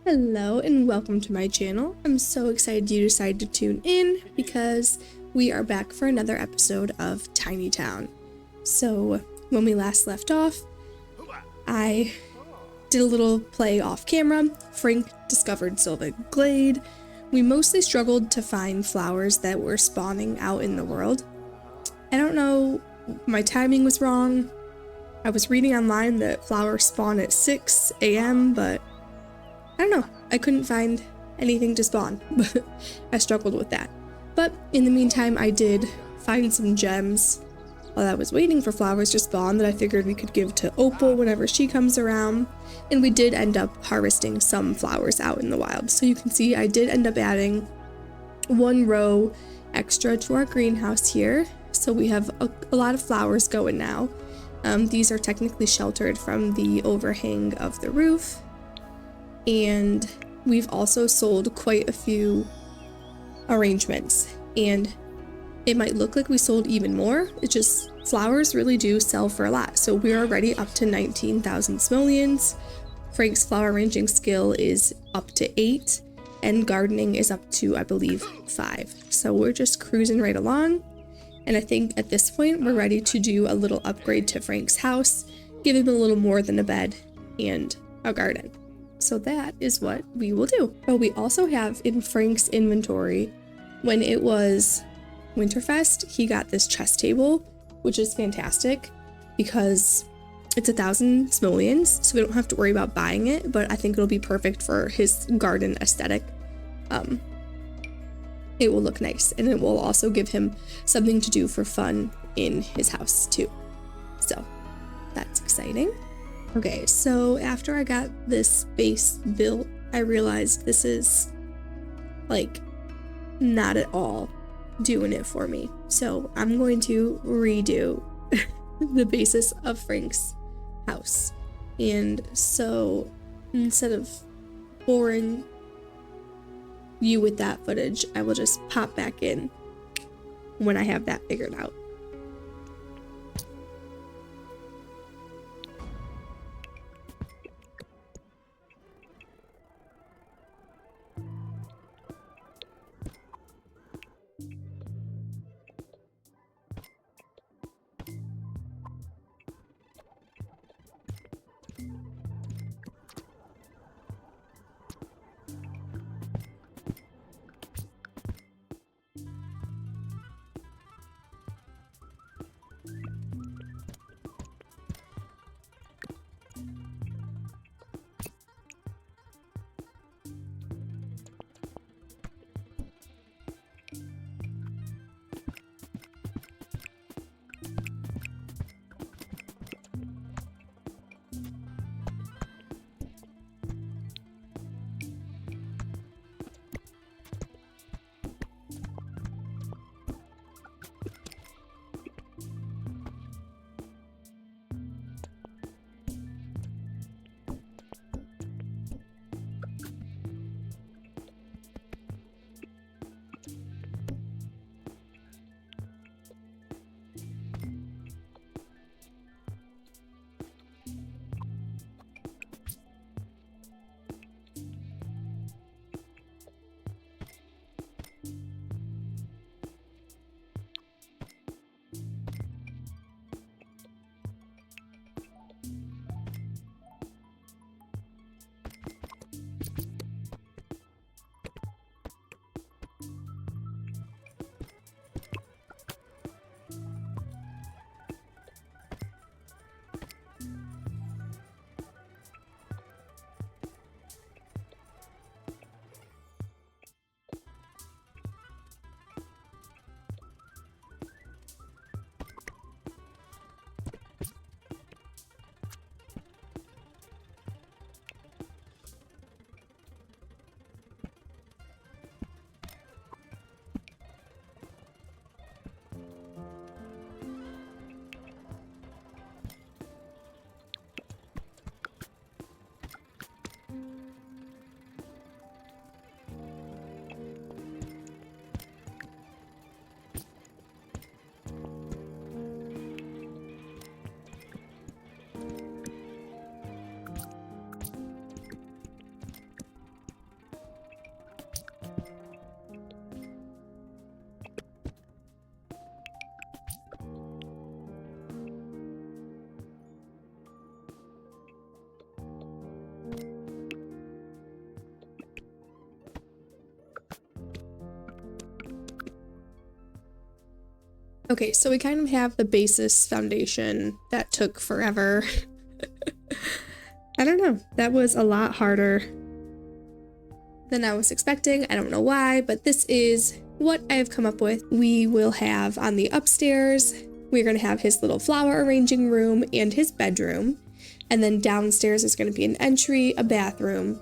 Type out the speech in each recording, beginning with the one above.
Hello and welcome to my channel. I'm so excited you decided to tune in because we are back for another episode of Tiny Town. So when we last left off, I did a little play off camera. Frank discovered Sylvan Glade. We mostly struggled to find flowers that were spawning out in the world. I don't know, my timing was wrong. I was reading online that flowers spawn at 6 a.m. but I don't know, I couldn't find anything to spawn. I struggled with that. But in the meantime, I did find some gems while I was waiting for flowers to spawn that I figured we could give to Opal whenever she comes around. And we did end up harvesting some flowers out in the wild. So you can see I did end up adding one row extra to our greenhouse here. So we have a lot of flowers going now. These are technically sheltered from the overhang of the roof. And we've also sold quite a few arrangements, and it might look like we sold even more. It's just flowers really do sell for a lot. So we're already up to 19,000 simoleons. Frank's flower arranging skill is up to 8, and gardening is up to, I believe, 5. So we're just cruising right along. And I think at this point we're ready to do a little upgrade to Frank's house, give him a little more than a bed and a garden. So that is what we will do. But we also have in Frank's inventory, when it was Winterfest, he got this chess table, which is fantastic because it's 1,000 simoleons, so we don't have to worry about buying it, but I think it'll be perfect for his garden aesthetic. It will look nice, and it will also give him something to do for fun in his house too. So that's exciting. Okay, so after I got this base built, I realized this is, like, not at all doing it for me. So I'm going to redo the basis of Frank's house. And so instead of boring you with that footage, I will just pop back in when I have that figured out. Okay, so we kind of have the basis foundation that took forever. I don't know, that was a lot harder than I was expecting. I don't know why, but this is what I've come up with. We will have on the upstairs, we're going to have his little flower arranging room and his bedroom. And then downstairs is going to be an entry, a bathroom,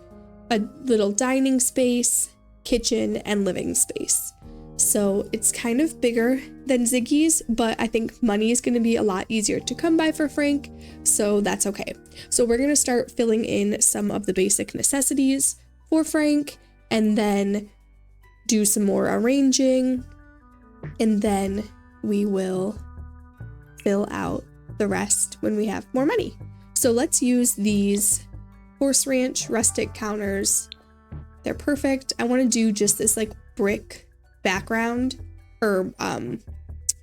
a little dining space, kitchen, and living space. So it's kind of bigger than Ziggy's, but I think money is going to be a lot easier to come by for Frank, so that's okay. So we're going to start filling in some of the basic necessities for Frank, and then do some more arranging, and then we will fill out the rest when we have more money. So let's use these Horse Ranch rustic counters. They're perfect. I want to do just this like brick background, or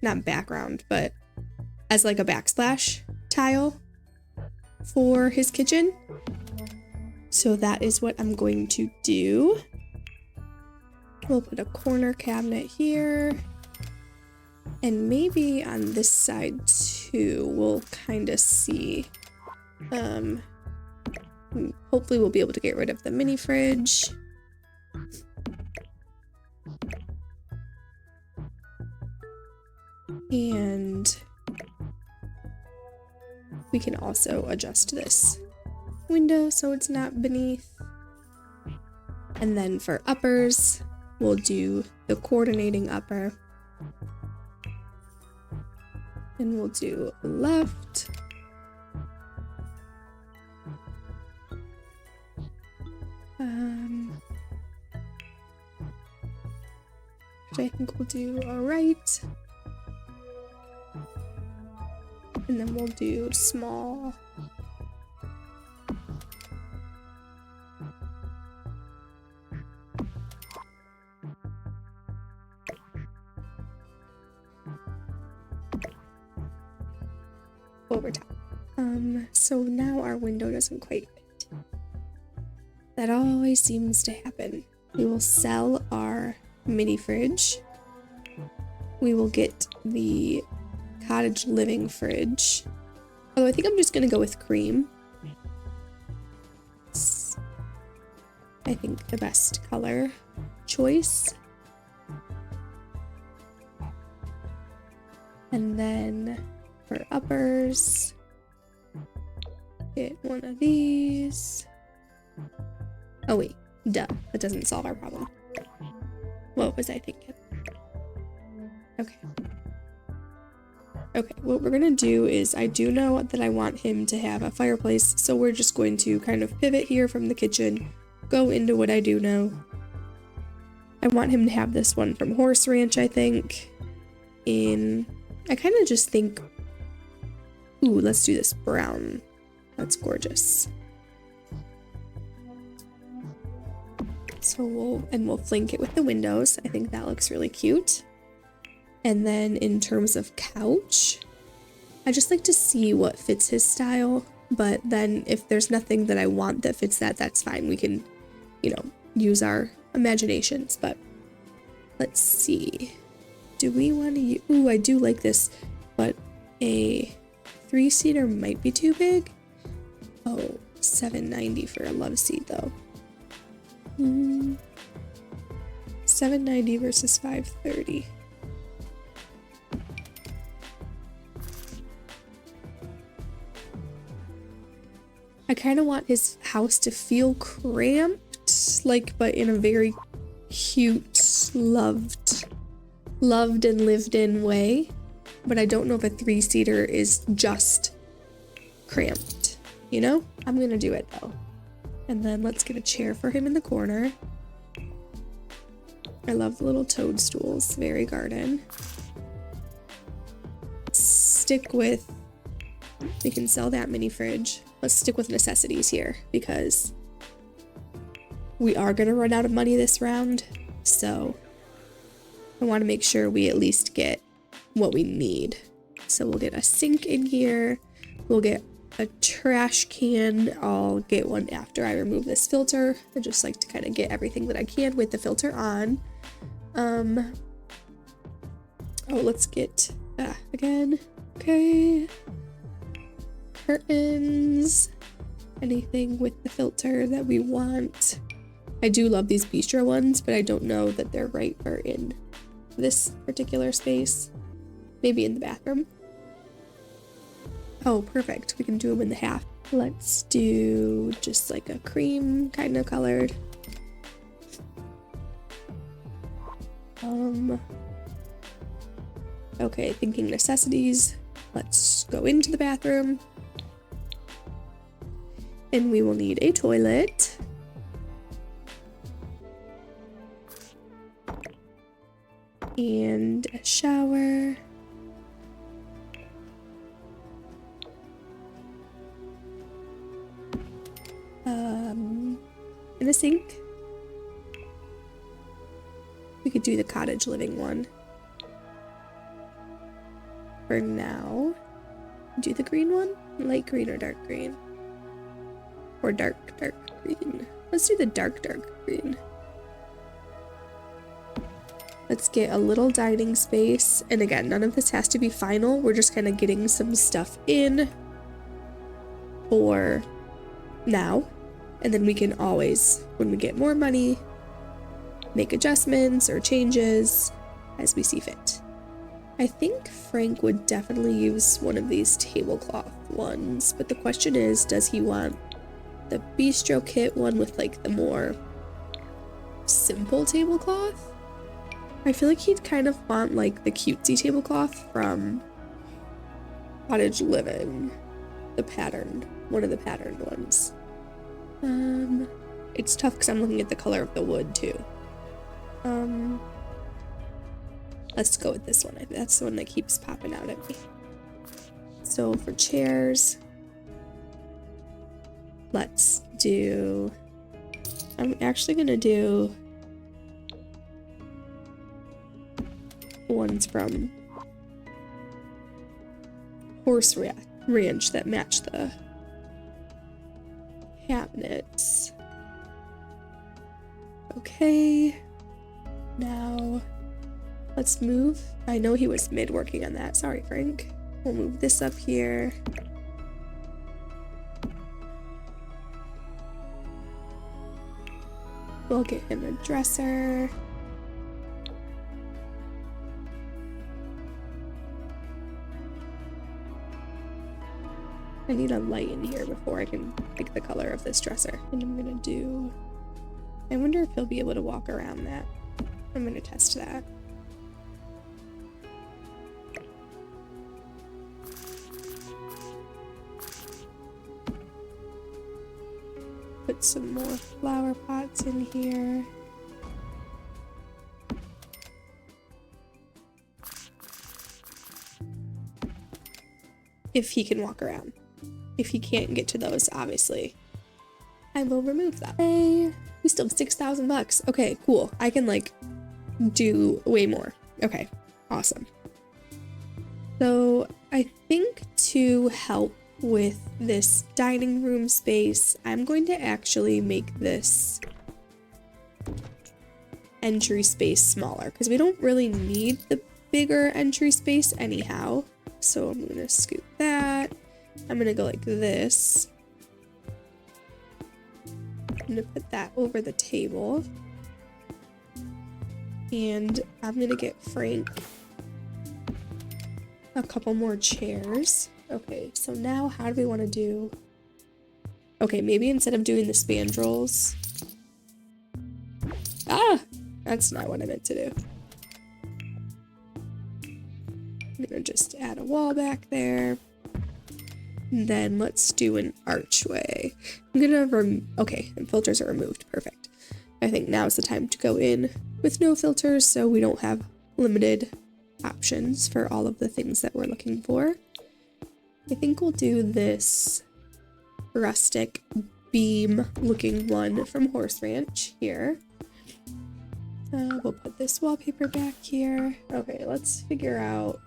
not background, but as like a backsplash tile for his kitchen. So that is what I'm going to do. We'll put a corner cabinet here, and maybe on this side too. We'll kind of see. Hopefully we'll be able to get rid of the mini fridge. And we can also adjust this window so it's not beneath. And then for uppers, we'll do the coordinating upper. And we'll do left. Which I think we'll do a right. And then we'll do small. Over top. So now our window doesn't quite fit. That always seems to happen. We will sell our mini fridge. We will get the cottage living fridge. Although I think I'm just gonna go with cream. It's, I think, the best color choice. And then for uppers, get one of these. Oh wait, duh, that doesn't solve our problem. What was I thinking? Okay. Okay, what we're gonna do is, I do know that I want him to have a fireplace, so we're just going to kind of pivot here from the kitchen, go into what I do know. I want him to have this one from Horse Ranch, I think. I kind of just think, ooh, let's do this brown. That's gorgeous. So we'll flank it with the windows. I think that looks really cute. And then in terms of couch, I just like to see what fits his style, but then if there's nothing that I want that fits that, that's fine. We can, use our imaginations, but let's see. Do we want to use, ooh, I do like this, but a 3-seater might be too big. Oh, $790 for a love seat though. $790 versus $530. I kind of want his house to feel cramped, but in a very cute, loved and lived in way. But I don't know if a 3-seater is just cramped, I'm gonna do it though. And then let's get a chair for him in the corner. I love the little toadstools, very garden. We can sell that mini fridge. Let's stick with necessities here because we are gonna run out of money this round. So I want to make sure we at least get what we need. So we'll get a sink in here. We'll get a trash can. I'll get one after I remove this filter. I just like to kind of get everything that I can with the filter on. Oh, let's get Again. Okay. Curtains. Anything with the filter that we want. I do love these bistro ones, but I don't know that they're right for in this particular space. Maybe in the bathroom. Oh, perfect. We can do them in the half. Let's do just like a cream kind of colored. Okay, thinking necessities. Let's go into the bathroom. And we will need a toilet. And a shower. And a sink. We could do the cottage living one. For now. Do the green one? Light green or dark green? Or dark green. Let's do the dark green. Let's get a little dining space. And again, none of this has to be final. We're just kind of getting some stuff in for now. And then we can always, when we get more money, make adjustments or changes as we see fit. I think Frank would definitely use one of these tablecloth ones, but the question is, does he want the bistro kit one with like the more simple tablecloth? I feel like he'd kind of want like the cutesy tablecloth from Cottage Living, the patterned, one of the patterned ones. It's tough because I'm looking at the color of the wood too. Let's go with this one. That's the one that keeps popping out at me. So for chairs, let's do, I'm actually gonna do ones from Horse Ranch that match the cabinets. Okay, now let's move. I know he was mid working on that. Sorry, Frank. We'll move this up here. We'll get him a dresser. I need a light in here before I can pick the color of this dresser. And I'm gonna do, I wonder if he'll be able to walk around that. I'm gonna test that. Put some more flower pots in here. If he can walk around. If he can't get to those, obviously, I will remove that. Hey, we still have 6,000 bucks. Okay, cool. I can like do way more. Okay, awesome. So I think to help with this dining room space, I'm going to actually make this entry space smaller because we don't really need the bigger entry space anyhow. So I'm gonna scoot that. I'm gonna go like this. I'm gonna put that over the table. And I'm gonna get Frank a couple more chairs. Okay, so now how do we want to do? Okay, maybe instead of doing the spandrels. Ah! That's not what I meant to do. I'm gonna just add a wall back there. And then let's do an archway. I'm gonna okay, and filters are removed. Perfect. I think now is the time to go in with no filters so we don't have limited options for all of the things that we're looking for. I think we'll do this rustic beam looking one from Horse Ranch here. We'll put this wallpaper back here. Okay, let's figure out,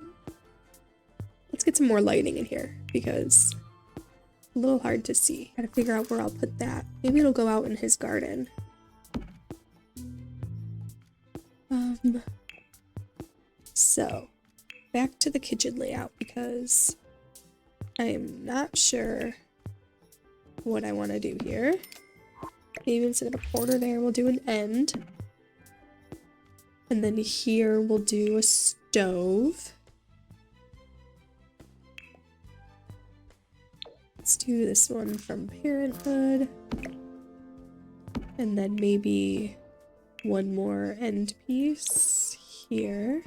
let's get some more lighting in here because it's a little hard to see. Gotta figure out where I'll put that. Maybe it'll go out in his garden. So back to the kitchen layout because I'm not sure what I want to do here. Maybe instead of a corner there, we'll do an end. And then here we'll do a stove. Let's do this one from Parenthood. And then maybe one more end piece here.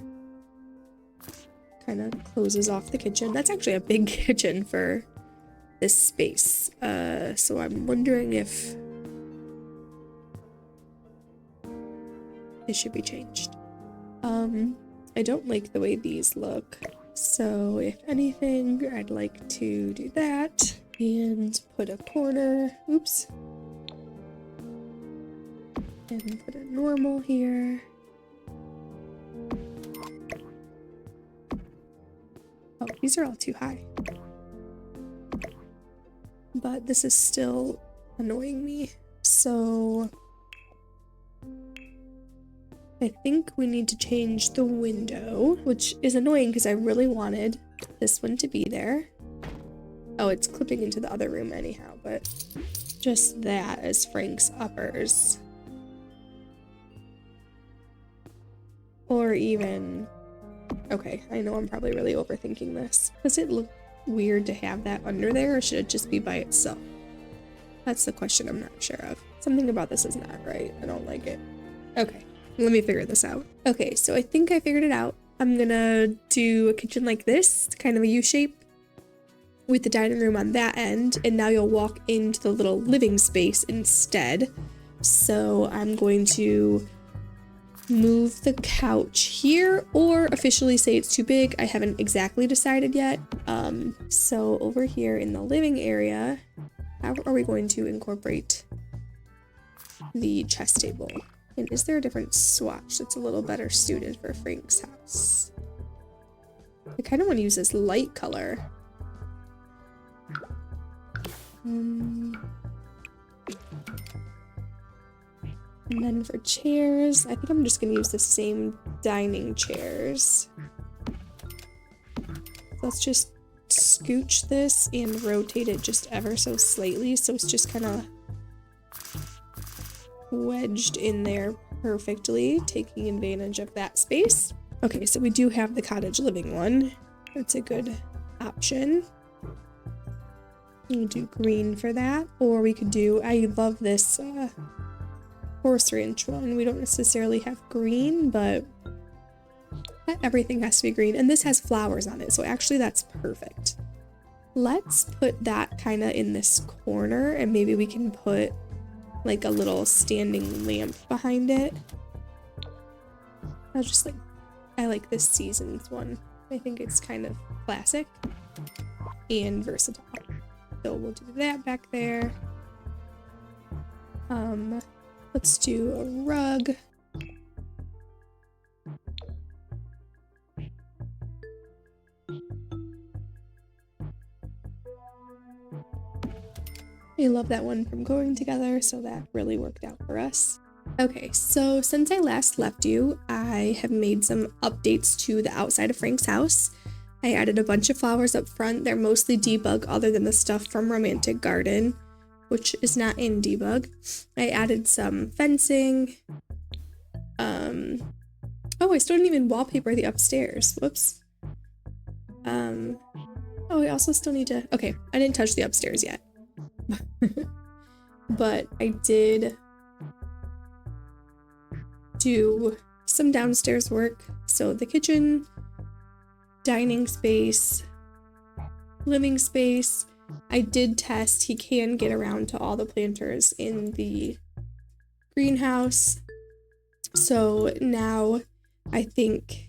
Kind of closes off the kitchen. That's actually a big kitchen for this space. So I'm wondering if it should be changed. I don't like the way these look. So if anything, I'd like to do that and put a corner, oops. And put a normal here. Oh, these are all too high. But this is still annoying me. So I think we need to change the window, which is annoying because I really wanted this one to be there. Oh, it's clipping into the other room anyhow, but just that as Frank's uppers. Or even, okay, I know I'm probably really overthinking this. Does it look weird to have that under there, or should it just be by itself? That's the question I'm not sure of. Something about this is not right. I don't like it. Okay, let me figure this out. Okay, so I think I figured it out. I'm gonna do a kitchen like this, kind of a U-shape, with the dining room on that end, and now you'll walk into the little living space instead. So I'm going to move the couch here, or officially say it's too big. I haven't exactly decided yet. So over here in the living area, how are we going to incorporate the chess table? And is there a different swatch that's a little better suited for Frank's house? I kind of want to use this light color. And then for chairs, I think I'm just going to use the same dining chairs. Let's just scooch this and rotate it just ever so slightly so it's just kind of wedged in there perfectly, taking advantage of that space. Okay, so we do have the cottage living one. That's a good option. We'll do green for that, or we could do, I love this horse ranch one. We don't necessarily have green, but not everything has to be green, and this has flowers on it, so actually that's perfect. Let's put that kind of in this corner, and maybe we can put like a little standing lamp behind it. I like this season's one. I think it's kind of classic and versatile. So we'll do that back there. Let's do a rug. I love that one from Going Together, so that really worked out for us. Okay, so since I last left you, I have made some updates to the outside of Frank's house. I added a bunch of flowers up front. They're mostly debug other than the stuff from Romantic Garden, which is not in debug. I added some fencing. Oh, I still didn't even wallpaper the upstairs. Whoops. Oh, I also still need to, okay, I didn't touch the upstairs yet. But I did do some downstairs work. So the kitchen, dining space, living space. I did test he can get around to all the planters in the greenhouse. So now I think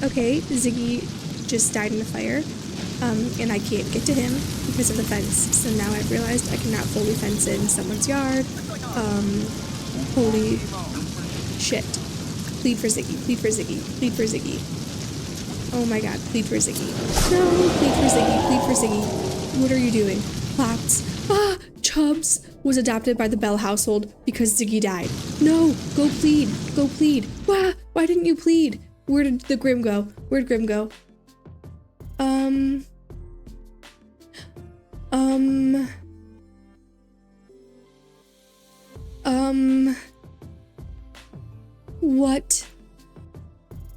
okay, Ziggy just died in a fire, and I can't get to him because of the fence. So now I've realized I cannot fully fence in someone's yard. Holy shit. Plead for Ziggy, plead for Ziggy, plead for Ziggy. Oh my god, plead for Ziggy. No, plead for Ziggy, plead for Ziggy. What are you doing? Plots. Ah, Tubbs was adopted by the Bell household because Ziggy died. No, go plead, go plead. Why didn't you plead? Where did the Grim go? Where'd Grim go?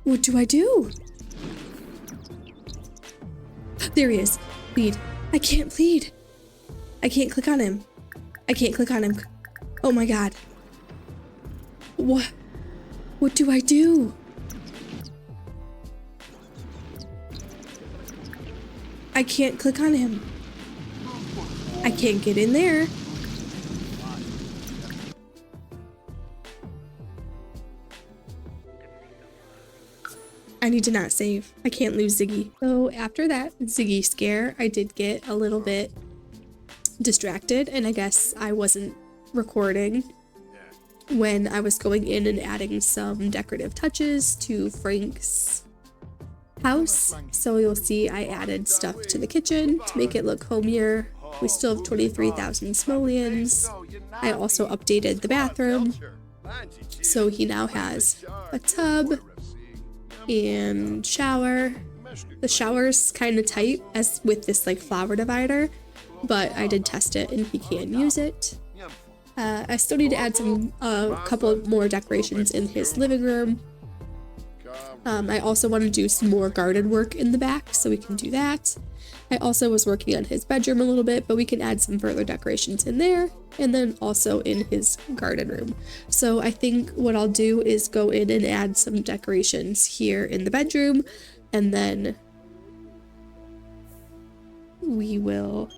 What do I do? There he is. Plead. I can't plead. I can't click on him. I can't click on him. Oh my god. What do I do? I can't click on him. I can't get in there. I need to not save. I can't lose Ziggy. So after that Ziggy scare, I did get a little bit distracted, and I guess I wasn't recording when I was going in and adding some decorative touches to Frank's house. So you'll see I added stuff to the kitchen to make it look homier. We still have 23,000 simoleons. I also updated the bathroom. So he now has a tub and shower. The shower's kind of tight as with this like flower divider, but I did test it and he can use it. I still need to add a couple more decorations in his living room. I also want to do some more garden work in the back, so we can do that. I also was working on his bedroom a little bit, but we can add some further decorations in there, and then also in his garden room. So I think what I'll do is go in and add some decorations here in the bedroom, and then we will...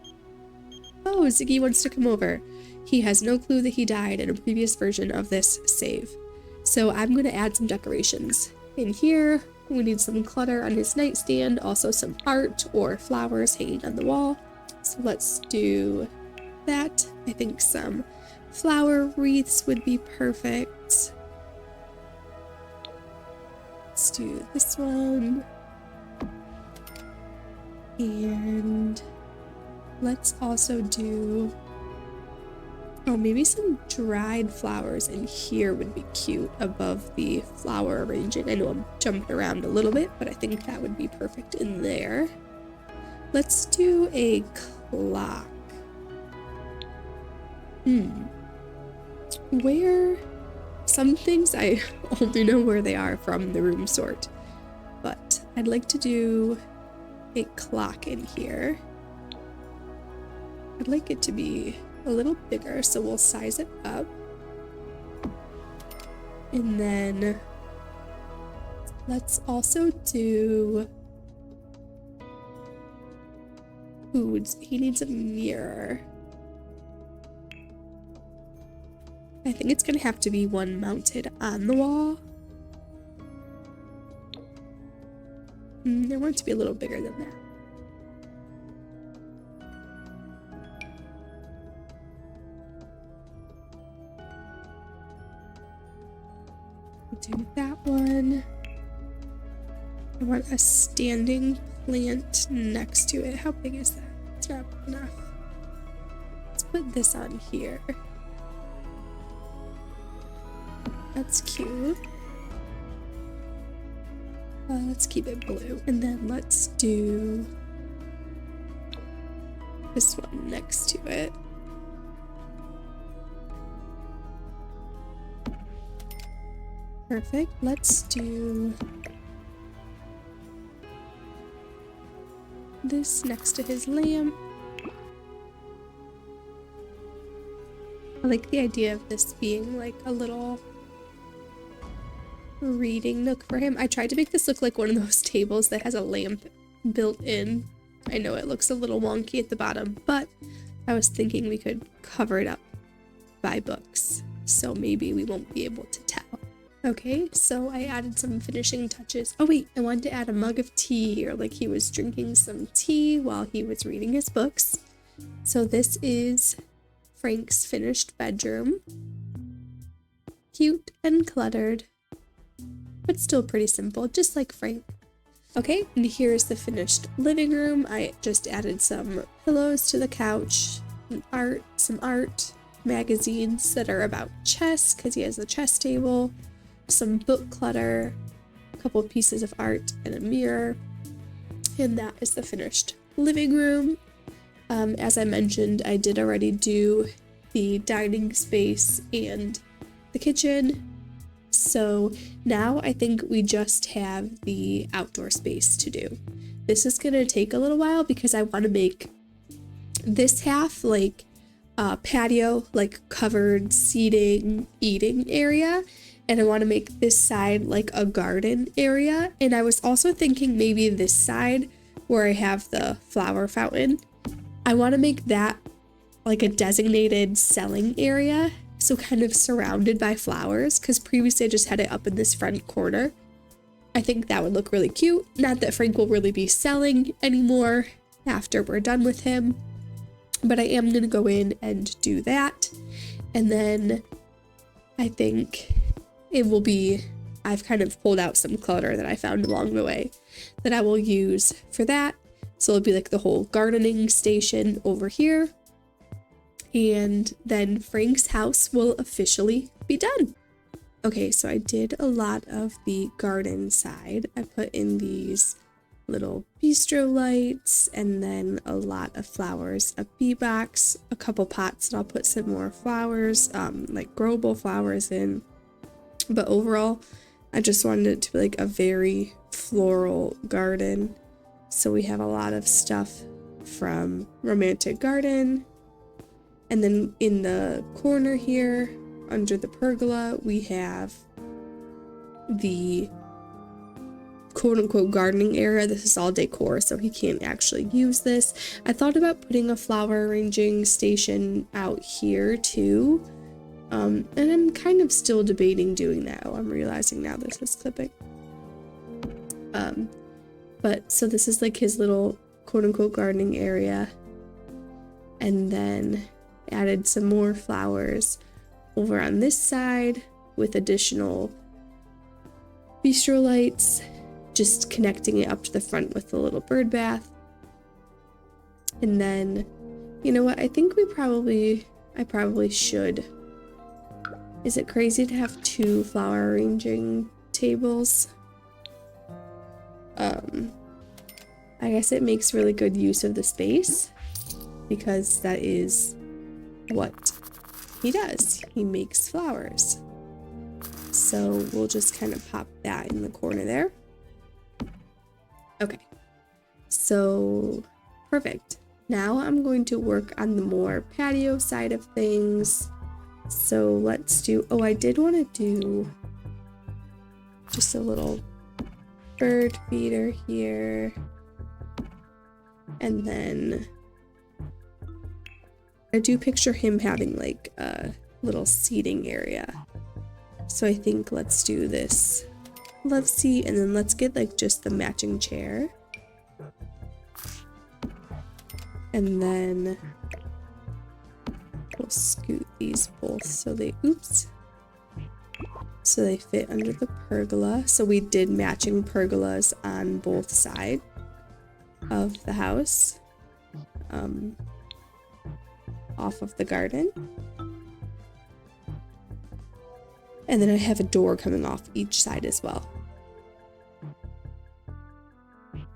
Oh, Ziggy wants to come over. He has no clue that he died in a previous version of this save. So I'm going to add some decorations in here. We need some clutter on his nightstand, also some art or flowers hanging on the wall. So let's do that. I think some flower wreaths would be perfect. Let's do this one. And let's also do... Oh, maybe some dried flowers in here would be cute above the flower arranging. I know I'm jumping around a little bit, but I think that would be perfect in there. Let's do a clock. Where... Some things I only know where they are from the room sort, but I'd like to do a clock in here. I'd like it to be a little bigger, so we'll size it up. And then let's also do foods. He needs a mirror. I think it's gonna have to be one mounted on the wall. I want it to be a little bigger than that. Do that one. I want a standing plant next to it. How big is that? It's not big enough. Let's put this on here. That's cute. Let's keep it blue. And then let's do this one next to it. Perfect. Let's do this next to his lamp. I like the idea of this being like a little reading nook for him. I tried to make this look like one of those tables that has a lamp built in. I know it looks a little wonky at the bottom, but I was thinking we could cover it up by books, so maybe we won't be able to tell. Okay, so I added some finishing touches. Oh wait, I wanted to add a mug of tea here, like he was drinking some tea while he was reading his books. So this is Frank's finished bedroom. Cute and cluttered, but still pretty simple, just like Frank. Okay, and here's the finished living room. I just added some pillows to the couch, some art magazines that are about chess, because he has a chess table, some book clutter, a couple of pieces of art, and a mirror. And that is the finished living room. As I mentioned, I did already do the dining space and the kitchen. So now I think we just have the outdoor space to do. This is going to take a little while because I want to make this half like a patio, like covered seating, eating area. And I want to make this side like a garden area. And I was also thinking maybe this side where I have the flower fountain, I want to make that like a designated selling area. So kind of surrounded by flowers, because previously I just had it up in this front corner. I think that would look really cute. Not that Frank will really be selling anymore after we're done with him, but I am going to go in and do that. And then I think it will be, I've kind of pulled out some clutter that I found along the way that I will use for that. So it'll be like the whole gardening station over here. And then Frank's house will officially be done. Okay, so I did a lot of the garden side. I put in these little bistro lights and then a lot of flowers, a bee box, a couple pots that I'll put some more flowers, like growable flowers in. But overall, I just wanted it to be like a very floral garden. So we have a lot of stuff from Romantic Garden. And then in the corner here, under the pergola, we have the quote-unquote gardening area. This is all decor, so he can't actually use this. I thought about putting a flower arranging station out here too. And I'm kind of still debating doing that. Oh, I'm realizing now this is clipping. But so this is like his little quote-unquote gardening area. And then added some more flowers over on this side with additional bistro lights, just connecting it up to the front with the little bird bath. And then, you know what, I think I probably should. Is it crazy to have 2 flower arranging tables? I guess it makes really good use of the space because that is what he does. He makes flowers. So we'll just kind of pop that in the corner there. Okay, so perfect. Now I'm going to work on the more patio side of things. So let's do, oh, I did want to do just a little bird feeder here. And then I do picture him having like a little seating area. So I think let's do this love seat, and then let's get like just the matching chair. And then we'll scoot these both so they, so they fit under the pergola. So we did matching pergolas on both sides of the house, off of the garden. And then I have a door coming off each side as well.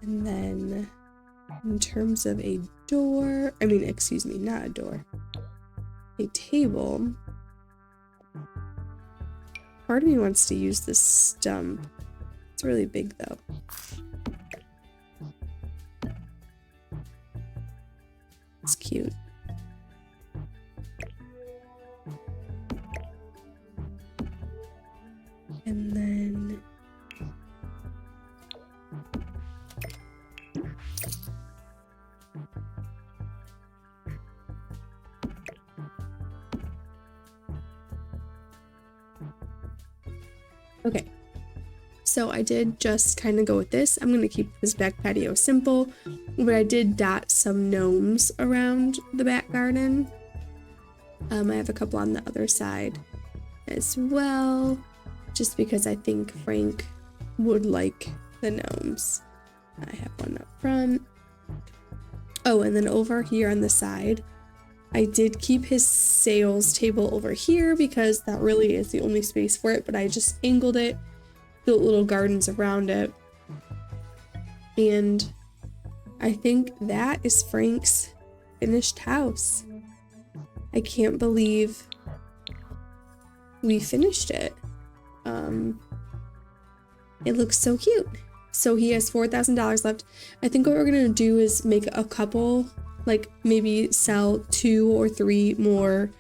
And then in terms of a door, I mean, excuse me, not a door, a table. Part of me wants to use this stump. It's really big though. It's cute. And then okay, so I did just kind of go with this. I'm going to keep this back patio simple, but I did dot some gnomes around the back garden. I have a couple on the other side as well, just because I think Frank would like the gnomes. I have one up front. Oh, and then over here on the side, I did keep his sales table over here because that really is the only space for it, but I just angled it, built little gardens around it. And I think that is Frank's finished house. I can't believe we finished it. It looks so cute. So he has $4,000 left. I think what we're gonna do is make a couple, like maybe sell 2 or 3 more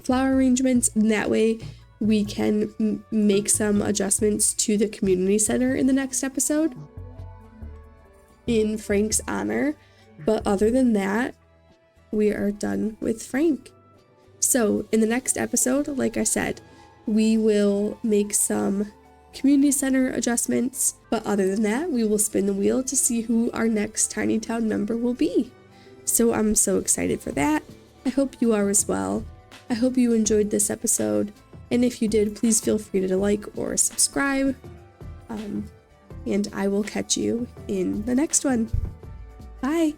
flower arrangements, and that way we can make some adjustments to the community center in the next episode in Frank's honor. But other than that, we are done with Frank. So in the next episode, like I said, we will make some community center adjustments, but other than that, we will spin the wheel to see who our next Tiny Town member will be. So I'm so excited for that. I hope you are as well. I hope you enjoyed this episode, and if you did, please feel free to like or subscribe, and I will catch you in the next one. Bye!